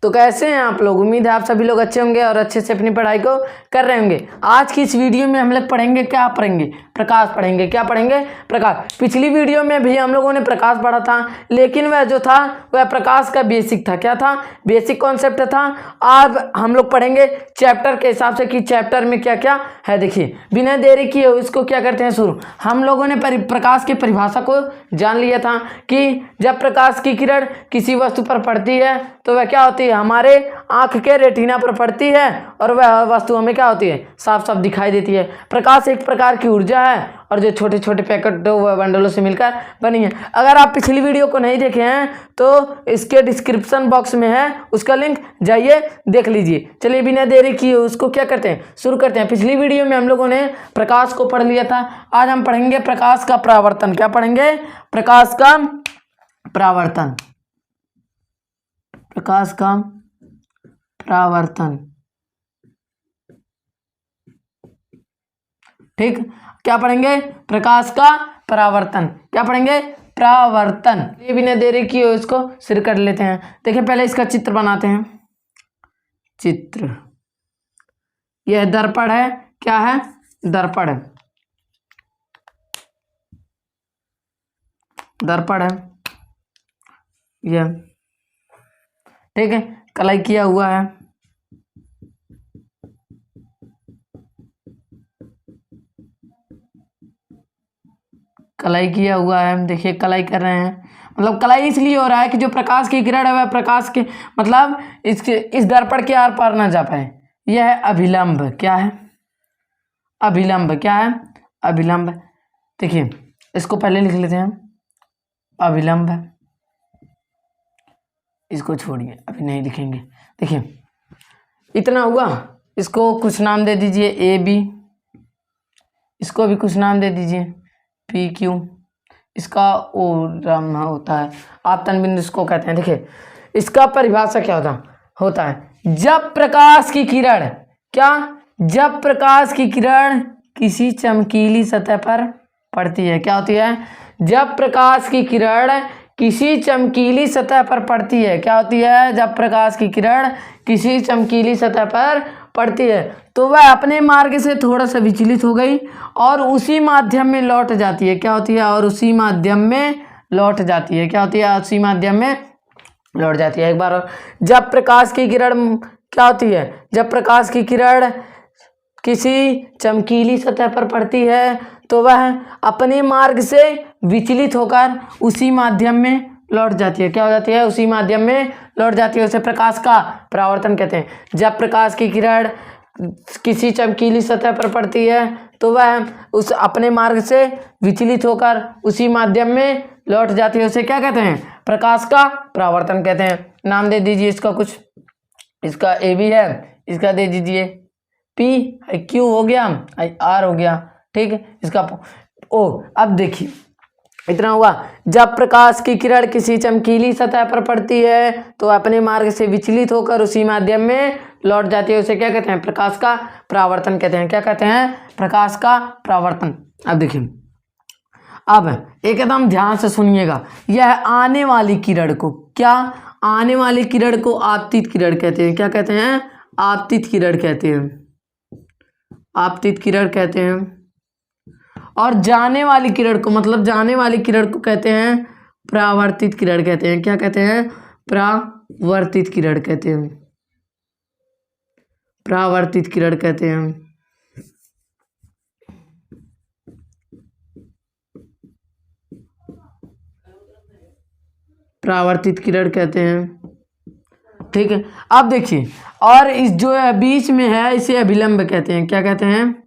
तो कैसे हैं आप लोग? उम्मीद है आप सभी लोग अच्छे होंगे और अच्छे से अपनी पढ़ाई को कर रहे होंगे। आज की इस वीडियो में हम लोग पढ़ेंगे, क्या पढ़ेंगे? प्रकाश पढ़ेंगे। क्या पढ़ेंगे? प्रकाश। पिछली वीडियो में भी हम लोगों ने प्रकाश पढ़ा था, लेकिन वह जो था वह प्रकाश का बेसिक था। क्या था? बेसिक कॉन्सेप्ट था। अब हम लोग पढ़ेंगे चैप्टर के हिसाब से कि चैप्टर में क्या क्या है। देखिए, बिना देरी किए इसको क्या करते हैं शुरू। हम लोगों ने प्रकाश की परिभाषा को जान लिया था कि जब प्रकाश की किरण किसी वस्तु पर पड़ती है तो वह क्या होती है? हमारे आंख के रेटिना पर पड़ती है और वह वस्तु हमें क्या होती है? साफ साफ दिखाई देती है। प्रकाश एक प्रकार की ऊर्जा है और जो छोटे छोटे पैकेट व बंडलों से मिलकर बनी है। अगर आप पिछली वीडियो को नहीं देखे हैं तो इसके डिस्क्रिप्शन बॉक्स में है, उसका लिंक जाइए देख लीजिए। चलिए बिना देरी किए उसको क्या करते हैं, शुरू करते हैं। पिछली वीडियो में हम लोगों ने प्रकाश को पढ़ लिया था। आज हम पढ़ेंगे प्रकाश का परावर्तन। क्या पढ़ेंगे? प्रकाश का परावर्तन। प्रकाश का परावर्तन। ठीक, क्या पढ़ेंगे? प्रकाश का परावर्तन। क्या पढ़ेंगे? परावर्तन। ये बिना देरी किए इसको शुरू कर लेते हैं। देखिए, पहले इसका चित्र बनाते हैं। चित्र, यह दर्पण है। क्या है? दर्पण है। दर्पण है यह, ठीक है। कलाई किया हुआ है। कलाई किया हुआ है। देखिए, कलाई कर रहे हैं, मतलब कलाई इसलिए हो रहा है कि जो प्रकाश की किरण है वह प्रकाश के मतलब इस दर्पण के आर पार ना जा पाए। यह है अभिलंब। क्या है? अभिलंब। क्या है? अभिलंब। देखिए, इसको पहले लिख लेते हैं, अभिलंब। इसको छोड़िए, अभी नहीं लिखेंगे। देखिए, इतना हुआ। इसको कुछ नाम दे दीजिए, ए बी। इसको भी कुछ नाम दे दीजिए, पी क्यू। इसका ओ राम होता है, आपतन बिंदु इसको कहते हैं। देखिए, इसका परिभाषा क्या होता है जब प्रकाश की किरण, क्या? जब प्रकाश की किरण किसी चमकीली सतह पर पड़ती है। क्या होती है? जब प्रकाश की किरण किसी चमकीली सतह पर पड़ती है। क्या होती है? जब प्रकाश की किरण किसी चमकीली सतह पर पड़ती है तो वह अपने मार्ग से थोड़ा सा विचलित हो गई और उसी माध्यम में लौट जाती है। क्या होती है? और उसी माध्यम में लौट जाती है। क्या होती है? उसी माध्यम में लौट जाती है। एक बार और, जब प्रकाश की किरण क्या होती है? जब प्रकाश की किरण किसी चमकीली सतह पर पड़ती है तो वह अपने मार्ग से विचलित होकर उसी माध्यम में लौट जाती है। क्या हो जाती है? उसी माध्यम में लौट जाती है। उसे प्रकाश का परावर्तन कहते हैं। जब प्रकाश की किरण किसी चमकीली सतह पर पड़ती है तो वह उस अपने मार्ग से विचलित होकर उसी माध्यम में लौट जाती है। उसे क्या कहते हैं? प्रकाश का परावर्तन कहते हैं। नाम दे दीजिए इसका कुछ। इसका ए बी है, इसका दे दीजिए पी, क्यू हो गया, आर हो गया। ठीक है, इसका ओ। अब देखिए, इतना हुआ। जब प्रकाश की किरण किसी चमकीली सतह पर पड़ती है तो अपने मार्ग से विचलित होकर उसी माध्यम में लौट जाती है। उसे क्या कहते हैं? प्रकाश का परावर्तन कहते हैं। क्या कहते हैं? प्रकाश का परावर्तन। अब देखिए, अब एकदम ध्यान से सुनिएगा। यह आने वाली किरण को, क्या? आने वाली किरण को आपतित किरण कहते हैं। क्या कहते हैं? आपतित किरण कहते हैं। आपतित किरण कहते हैं। और जाने वाली किरण को, मतलब जाने वाली किरण को कहते हैं परावर्तित किरण कहते हैं। क्या कहते हैं? परावर्तित किरण कहते हैं। परावर्तित किरण कहते हैं। परावर्तित किरण कहते हैं। ठीक है, अब देखिए, और इस जो बीच में है इसे अभिलंब कहते हैं। क्या कहते हैं?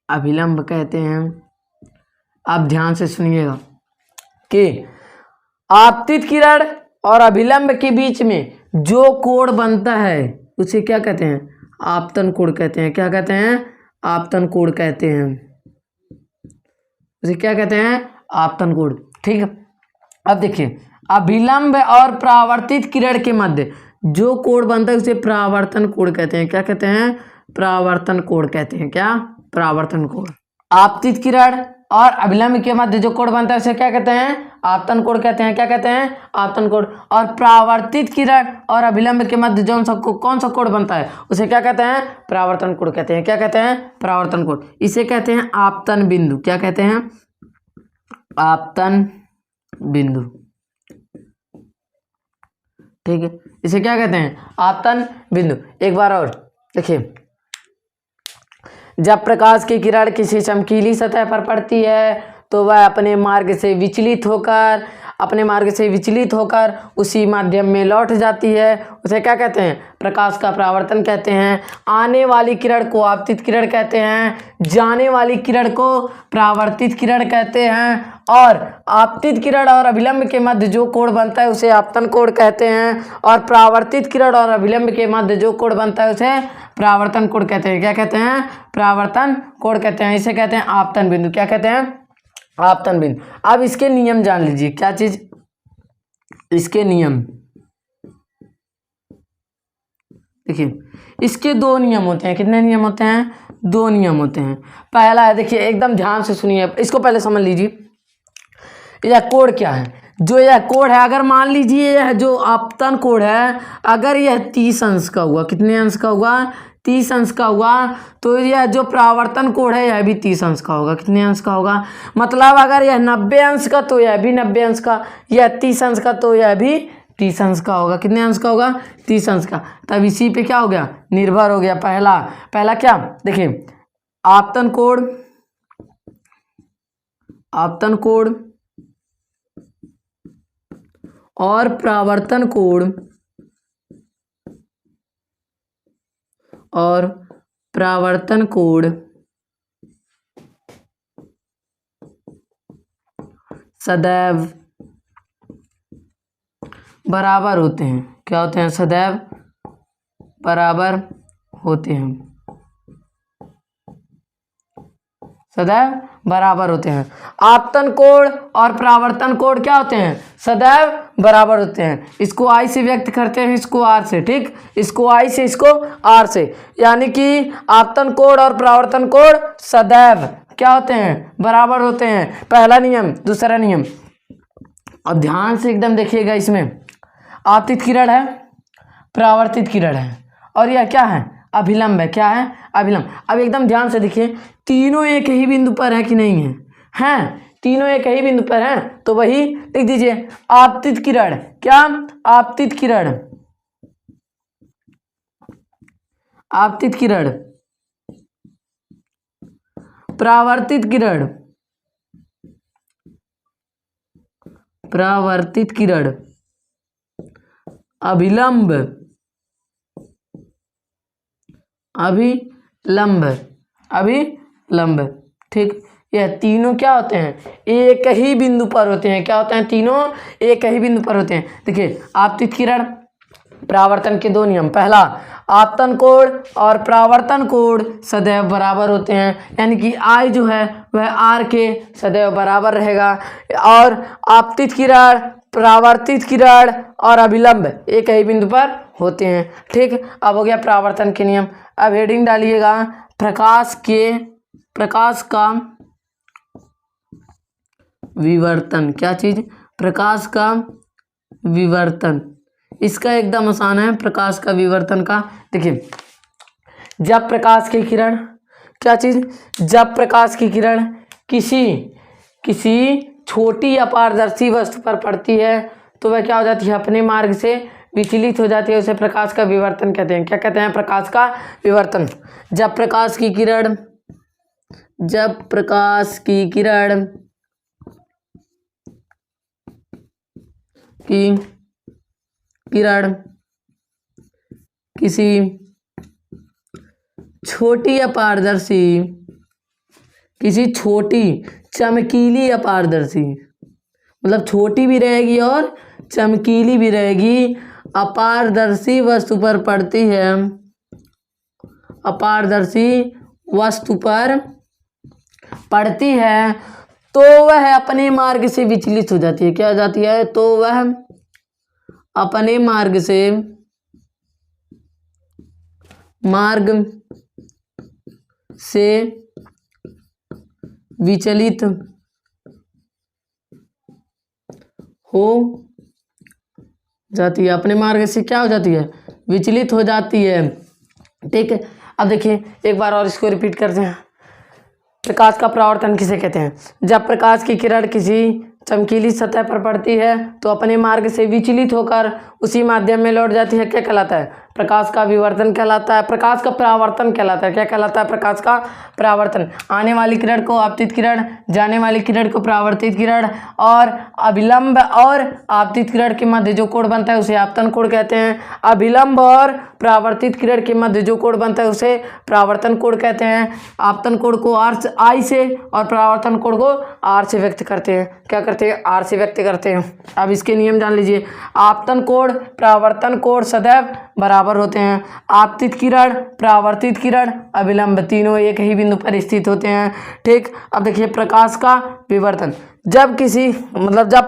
अभिलंब कहते हैं। आप ध्यान से सुनिएगा कि आपतित किरण और अभिलंब के बीच में जो कोण बनता है उसे क्या कहते हैं? आपतन कोण कहते हैं। क्या कहते हैं? आपतन कोण कहते हैं। उसे क्या कहते हैं? आपतन कोण। ठीक है, अब देखिए, अभिलंब और परावर्तित किरण के मध्य जो कोण बनता है उसे परावर्तन कोण कहते हैं। क्या कहते हैं? परावर्तन कोण कहते हैं। क्या? परावर्तन कोण। आपतित किरण और अभिलंब के मध्य जो कोण बनता है उसे क्या कहते हैं? आपतन कोण कहते हैं। क्या कहते हैं? आपतन कोण। और परावर्तित किरण और अभिलंब के मध्य कौन सा कोण बनता है उसे क्या कहते हैं? परावर्तन कोण कहते हैं। क्या कहते हैं? परावर्तन कोण। इसे कहते हैं आपतन बिंदु। क्या कहते हैं? आपतन बिंदु। ठीक है, इसे क्या कहते हैं? आपतन बिंदु। एक बार और देखिए, जब प्रकाश की किरण किसी चमकीली सतह पर पड़ती है तो वह अपने मार्ग से विचलित होकर उसी माध्यम में लौट जाती है। उसे क्या कहते हैं? प्रकाश का परावर्तन कहते हैं। आने वाली किरण को आपतित किरण कहते हैं, जाने वाली किरण को परावर्तित किरण कहते हैं, और आपतित किरण और अभिलंब के मध्य जो कोण बनता है उसे आपतन कोण कहते हैं, और परावर्तित किरण और अभिलंब के मध्य जो कोण बनता है उसे परावर्तन कोण कहते हैं। क्या कहते हैं? परावर्तन कोण कहते हैं। इसे कहते हैं आपतन बिंदु। क्या कहते हैं? आपतन बिंदु। अब इसके नियम जान लीजिए। क्या चीज? इसके नियम देखिए, इसके दो नियम होते हैं। कितने नियम होते हैं? दो नियम होते हैं। पहला है, देखिए एकदम ध्यान से सुनिए, इसको पहले समझ लीजिए। यह कोण क्या है? जो यह कोण है, अगर मान लीजिए यह जो आपतन कोण है, अगर यह 30 अंश का हुआ, कितने अंश का हुआ? 30 अंश का हुआ, तो यह जो परावर्तन कोण है यह भी 30 अंश का होगा। कितने अंश का होगा? मतलब अगर यह 90 अंश का तो यह भी 90 अंश का, यह 30 अंश का तो यह भी 30 अंश का होगा। कितने अंश का होगा? 30 अंश का। तब इसी पे क्या हो गया? निर्भर हो गया। पहला क्या? देखिए, आपतन कोण और परावर्तन कोण सदैव बराबर होते हैं। क्या होते हैं? सदैव बराबर होते हैं। सदैव बराबर होते हैं। आपतन कोण और परावर्तन कोण क्या होते हैं? सदैव बराबर होते हैं। इसको आई से व्यक्त करते हैं, इसको आर से। ठीक, इसको आई से, इसको आर से, यानी कि आपतन कोण और परावर्तन कोण सदैव क्या होते हैं? बराबर होते हैं। पहला नियम। दूसरा नियम, अब ध्यान से एकदम देखिएगा। इसमें आपतित किरण है, परावर्तित किरण है, और यह क्या है? अभिलंब है। क्या है? अभिलंब। अब एकदम ध्यान से देखिए, तीनों एक ही बिंदु पर है कि नहीं है? हैं, तीनों एक ही बिंदु पर हैं, तो वही लिख दीजिए आपतित किरण। क्या? आपतित किरण। आपतित किरण, परावर्तित किरण, परावर्तित किरण, अभिलंब, अभिलंब। ठीक, यह तीनों क्या होते हैं? एक ही बिंदु पर होते हैं। क्या होते हैं? तीनों एक ही बिंदु पर होते हैं। देखिए, आपतित किरण, परावर्तन के दो नियम। पहला, आपतन कोण और परावर्तन कोण सदैव बराबर होते हैं, यानी कि आई जो है वह आर के सदैव बराबर रहेगा। और आपतित किरण, परावर्तित किरण और अभिलंब एक ही बिंदु पर होते हैं। ठीक, अब हो गया परावर्तन के नियम। अब हेडिंग डालिएगा, प्रकाश का विवर्तन। क्या चीज? प्रकाश का विवर्तन। इसका एकदम आसान है, प्रकाश का विवर्तन का। देखिए, जब प्रकाश की किरण, क्या चीज? जब प्रकाश की किरण किसी छोटी अपारदर्शी वस्तु पर पड़ती है तो वह क्या हो जाती है? अपने मार्ग से विचलित हो जाती है। उसे प्रकाश का विवर्तन कहते हैं। क्या कहते हैं? प्रकाश का विवर्तन। जब प्रकाश की किरण किसी छोटी अपारदर्शी, किसी छोटी चमकीली अपारदर्शी, मतलब छोटी भी रहेगी और चमकीली भी रहेगी, अपारदर्शी वस्तु पर पड़ती है, अपारदर्शी वस्तु पर पड़ती है, तो वह अपने मार्ग से विचलित हो जाती है। क्या हो जाती है? तो वह अपने मार्ग से विचलित हो जाती है, अपने मार्ग से क्या हो जाती है, विचलित हो जाती है। ठीक है, अब देखिए एक बार और इसको रिपीट करते हैं। प्रकाश का परावर्तन किसे कहते हैं? जब प्रकाश की किरण किसी चमकीली सतह पर पड़ती है तो अपने मार्ग से विचलित होकर उसी माध्यम में लौट जाती है, क्या कहलाता है? प्रकाश का विवर्तन कहलाता है, प्रकाश का परावर्तन कहलाता है। क्या कहलाता है? प्रकाश का परावर्तन। आने वाली किरण को आपतित किरण, जाने वाली किरण को परावर्तित किरण, और अभिलंब और आपतित किरण के मध्य जो कोण बनता है उसे आपतन कोण कहते हैं। अभिलंब और परावर्तित किरण के मध्य जो कोण बनता है उसे परावर्तन कोण कहते हैं। आपतन कोण को आई से और परावर्तन कोण को आर से व्यक्त करते हैं। क्या करते हैं? आर से व्यक्त करते हैं। अब इसके नियम जान लीजिए। आपतन कोण परावर्तन कोण सदैव बराबर होते हैं। आपतित किरण, परावर्तित किरण, अभिलंब तीनों एक ही बिंदु पर स्थित होते हैं। ठीक, अब देखिए प्रकाश का विवर्तन। जब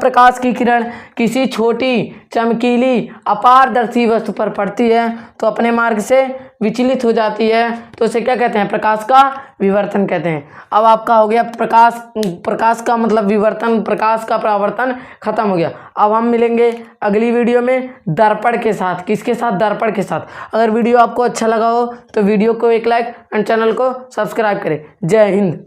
प्रकाश की किरण किसी छोटी चमकीली अपारदर्शी वस्तु पर पड़ती है तो अपने मार्ग से विचलित हो जाती है, तो उसे क्या कहते हैं? प्रकाश का विवर्तन कहते हैं। अब आपका हो गया प्रकाश का मतलब विवर्तन, प्रकाश का परावर्तन खत्म हो गया। अब हम मिलेंगे अगली वीडियो में दर्पण के साथ। किसके साथ? दर्पण के साथ। अगर वीडियो आपको अच्छा लगा हो तो वीडियो को एक लाइक एंड चैनल को सब्सक्राइब करें। जय हिंद।